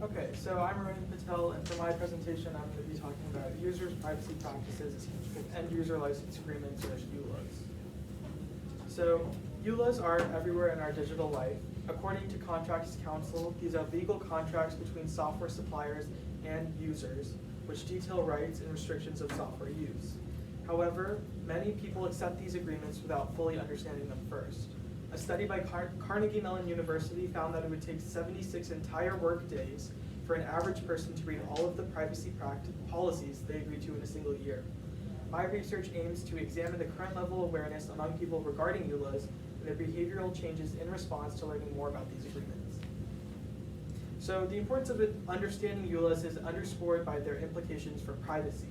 Okay, so I'm Arun Patel, and for my presentation, I'm going to be talking about users' privacy practices with end-user license agreements, or EULAs. So, EULAs are everywhere in our digital life. According to Contracts Council, these are legal contracts between software suppliers and users, which detail rights and restrictions of software use. However, many people accept these agreements without fully understanding them first. A study by Carnegie Mellon University found that it would take 76 entire work days for an average person to read all of the privacy policies they agree to in a single year. My research aims to examine the current level of awareness among people regarding EULAs and their behavioral changes in response to learning more about these agreements. So the importance of understanding EULAs is underscored by their implications for privacy.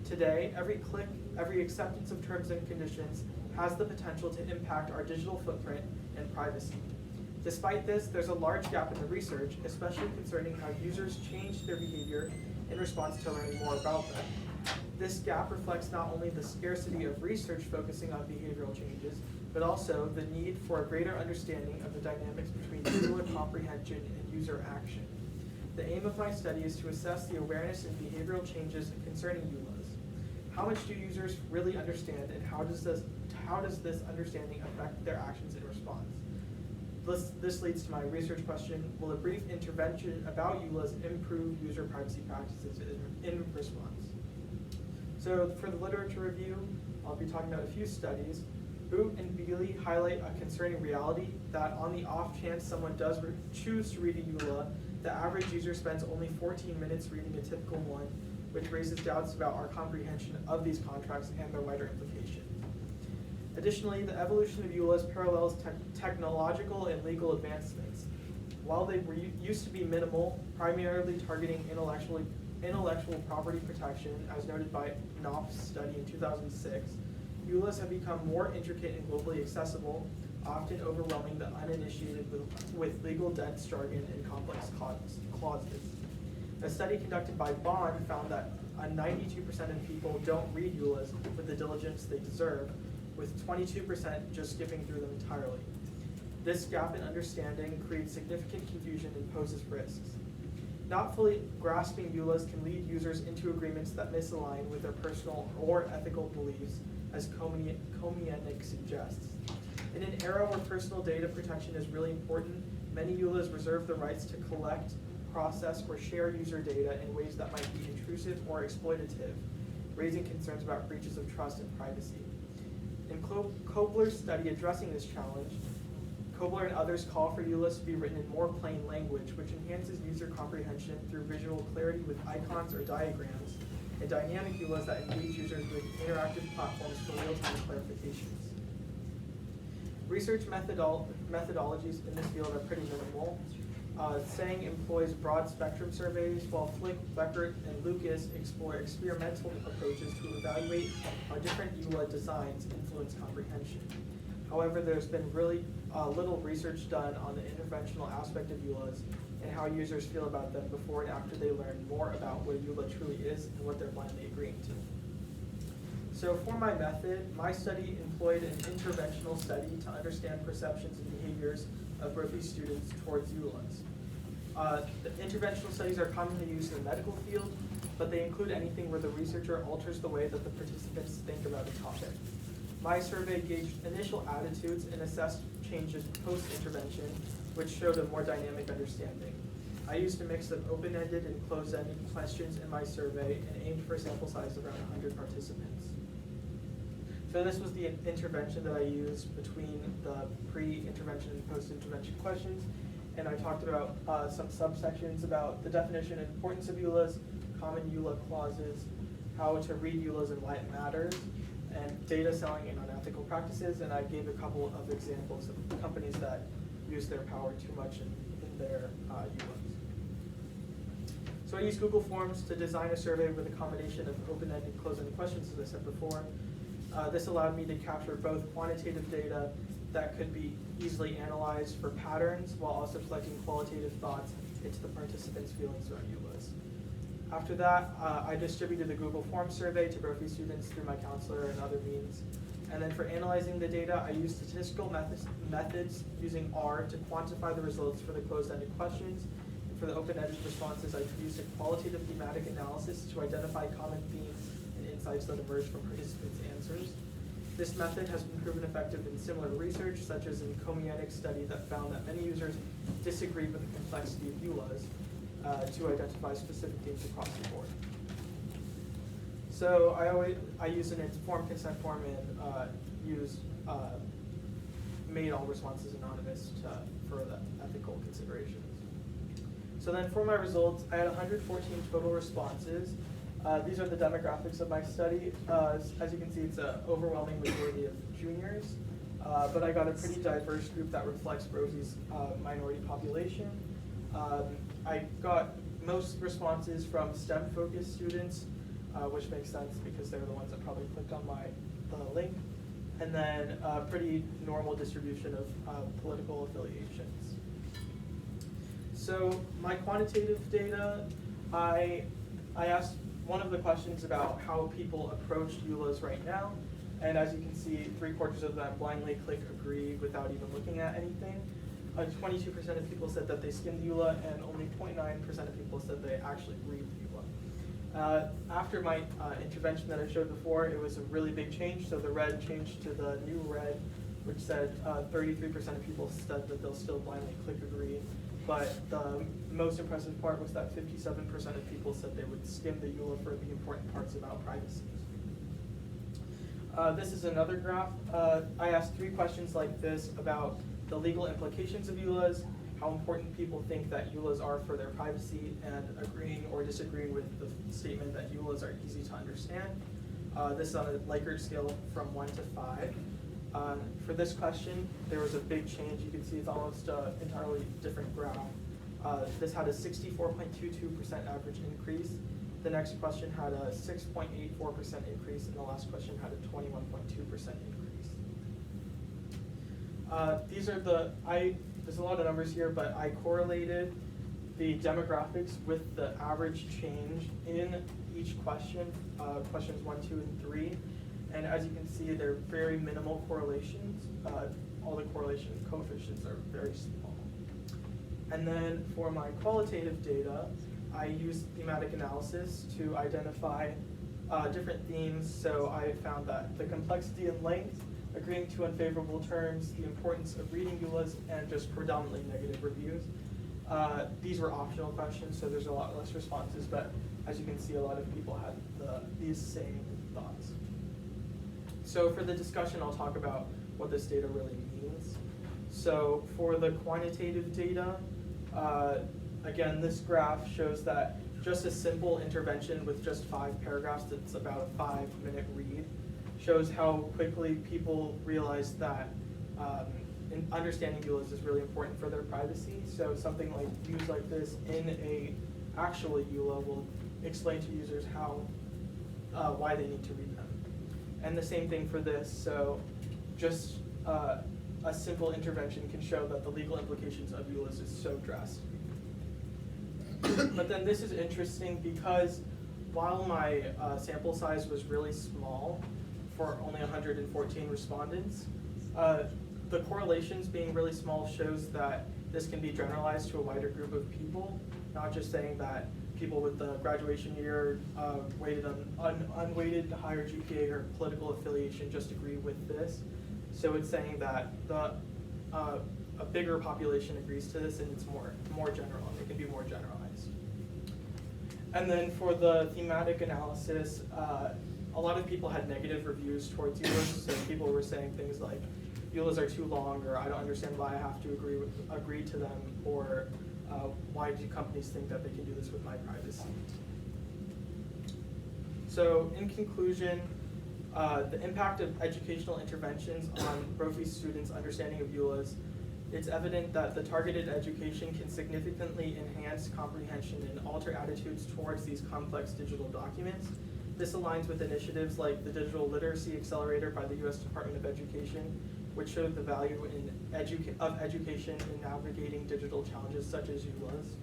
Today, every click, every acceptance of terms and conditions has the potential to impact our digital footprint and privacy. Despite this, there's a large gap in the research, especially concerning how users change their behavior in response to learning more about them. This gap reflects not only the scarcity of research focusing on behavioral changes, but also the need for a greater understanding of the dynamics between EULA comprehension and user action. The aim of my study is to assess the awareness and behavioral changes concerning EULAs. How much do users really understand, and how does this understanding affect their actions in response? This leads to my research question: will a brief intervention about EULAs improve user privacy practices in response? So for the literature review, I'll be talking about a few studies. Boot and Bealey highlight a concerning reality that on the off chance someone does choose to read a EULA, the average user spends only 14 minutes reading a typical one, which raises doubts about our comprehension of these contracts and their wider implications. Additionally, the evolution of EULAs parallels technological and legal advancements. While they used to be minimal, primarily targeting intellectual property protection, as noted by Knopf's study in 2006, EULAs have become more intricate and globally accessible, often overwhelming the uninitiated with legal dense jargon and complex clauses. A study conducted by Bond found that 92% of people don't read EULAs with the diligence they deserve, with 22% just skipping through them entirely. This gap in understanding creates significant confusion and poses risks. Not fully grasping EULAs can lead users into agreements that misalign with their personal or ethical beliefs, as Komienic suggests. In an era where personal data protection is really important, many EULAs reserve the rights to collect, process, or share user data in ways that might be intrusive or exploitative, raising concerns about breaches of trust and privacy. In Kobler's study addressing this challenge, Kobler and others call for EULAs to be written in more plain language, which enhances user comprehension through visual clarity with icons or diagrams, and dynamic EULAs that engage users with interactive platforms for real-time clarifications. Research methodologies in this field are pretty minimal. Sang employs broad spectrum surveys, while Flick, Beckert, and Lucas explore experimental approaches to evaluate how different EULA designs influence comprehension. However, there's been really little research done on the interventional aspect of EULAs and how users feel about them before and after they learn more about what a EULA truly is and what they're blindly agreeing to. So for my method, my study employed an interventional study to understand perceptions and behaviors of Berkeley students towards EULAs. The interventional studies are commonly used in the medical field, but they include anything where the researcher alters the way that the participants think about a topic. My survey gauged initial attitudes and assessed changes post-intervention, which showed a more dynamic understanding. I used a mix of open-ended and closed-ended questions in my survey and aimed for a sample size of around 100 participants. So this was the intervention that I used between the pre-intervention and post-intervention questions, and I talked about some subsections about the definition and importance of EULAs, common EULA clauses, how to read EULAs and why it matters, and data selling and unethical practices, and I gave a couple of examples of companies that use their power too much in their EULAs. So I used Google Forms to design a survey with a combination of open-ended and closed-ended questions, as I said before. This allowed me to capture both quantitative data that could be easily analyzed for patterns, while also collecting qualitative thoughts into the participants' feelings around EULAs. After that, I distributed the Google Forms survey to Berkeley students through my counselor and other means. And then for analyzing the data, I used statistical methods using R to quantify the results for the closed-ended questions. And for the open-ended responses, I used a qualitative thematic analysis to identify common themes and insights that emerge from participants' answers. This method has been proven effective in similar research, such as in Komianik's study that found that many users disagree with the complexity of EULAs to identify specific themes across the board. So I use an informed consent form and made all responses anonymous for the ethical considerations. So then for my results, I had 114 total responses. These are the demographics of my study. As you can see, it's an overwhelming majority of juniors, but I got a pretty diverse group that reflects Brophy's minority population. I got most responses from STEM-focused students, which makes sense because they're the ones that probably clicked on my link, and then a pretty normal distribution of political affiliations. So my quantitative data, I asked one of the questions about how people approach EULAs right now, and as you can see, 3/4 of them blindly click agree without even looking at anything. 22% of people said that they skimmed EULA, and only 0.9% of people said they actually read EULA. After my intervention that I showed before, it was a really big change, so the red changed to the new red, which said 33% of people said that they'll still blindly click agree. But the most impressive part was that 57% of people said they would skim the EULA for the important parts about privacy. This is another graph. I asked 3 questions like this about the legal implications of EULAs, how important people think that EULAs are for their privacy, and agreeing or disagreeing with the statement that EULAs are easy to understand. This is on a Likert scale from 1 to 5. For this question, there was a big change. You can see it's almost an entirely different graph. This had a 64.22% average increase. The next question had a 6.84% increase, and the last question had a 21.2% increase. There's a lot of numbers here, but I correlated the demographics with the average change in each question, questions 1, 2, and 3. And as you can see, they're very minimal correlations. All the correlation coefficients are very small. And then for my qualitative data, I used thematic analysis to identify different themes. So I found that the complexity and length, agreeing to unfavorable terms, the importance of reading EULAs, and just predominantly negative reviews. These were optional questions, so there's a lot less responses, but as you can see, a lot of people had these same thoughts. So for the discussion, I'll talk about what this data really means. So for the quantitative data, again, this graph shows that just a simple intervention with just 5 paragraphs, that's about a 5-minute read, shows how quickly people realize that understanding EULAs is really important for their privacy. So something like views like this in a actual EULA will explain to users how why they need to read them. And the same thing for this. So just a simple intervention can show that the legal implications of EULAs is so drastic. But then this is interesting because while my sample size was really small for only 114 respondents, the correlations being really small shows that this can be generalized to a wider group of people, not just saying that people with the graduation year, unweighted higher GPA or political affiliation just agree with this. So it's saying that a bigger population agrees to this, and it's more general, and it can be more generalized. And then for the thematic analysis, a lot of people had negative reviews towards EULAs, so people were saying things like, EULAs are too long, or I don't understand why I have to agree to them, or why do companies think that they can do this with my privacy? So in conclusion, the impact of educational interventions on Brophy students' understanding of EULAs, it's evident that the targeted education can significantly enhance comprehension and alter attitudes towards these complex digital documents. This aligns with initiatives like the Digital Literacy Accelerator by the U.S. Department of Education, which showed the value of education in navigating digital challenges such as EULAs.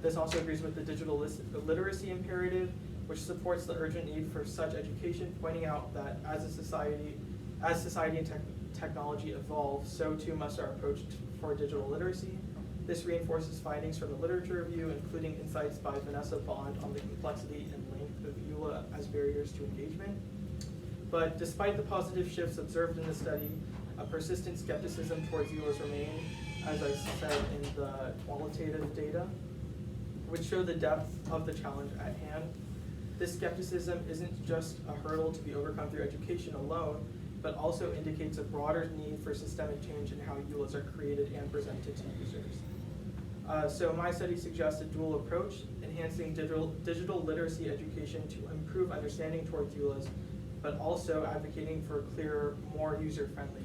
This also agrees with the digital literacy imperative, which supports the urgent need for such education, pointing out that as society and technology evolve, so too must our approach for digital literacy. This reinforces findings from the literature review, including insights by Vanessa Bond on the complexity and length of EULA as barriers to engagement. But despite the positive shifts observed in the study, a persistent skepticism towards EULAs remain, as I said in the qualitative data, which show the depth of the challenge at hand. This skepticism isn't just a hurdle to be overcome through education alone, but also indicates a broader need for systemic change in how EULAs are created and presented to users. So my study suggests a dual approach, enhancing digital literacy education to improve understanding towards EULAs, but also advocating for clearer, more user-friendly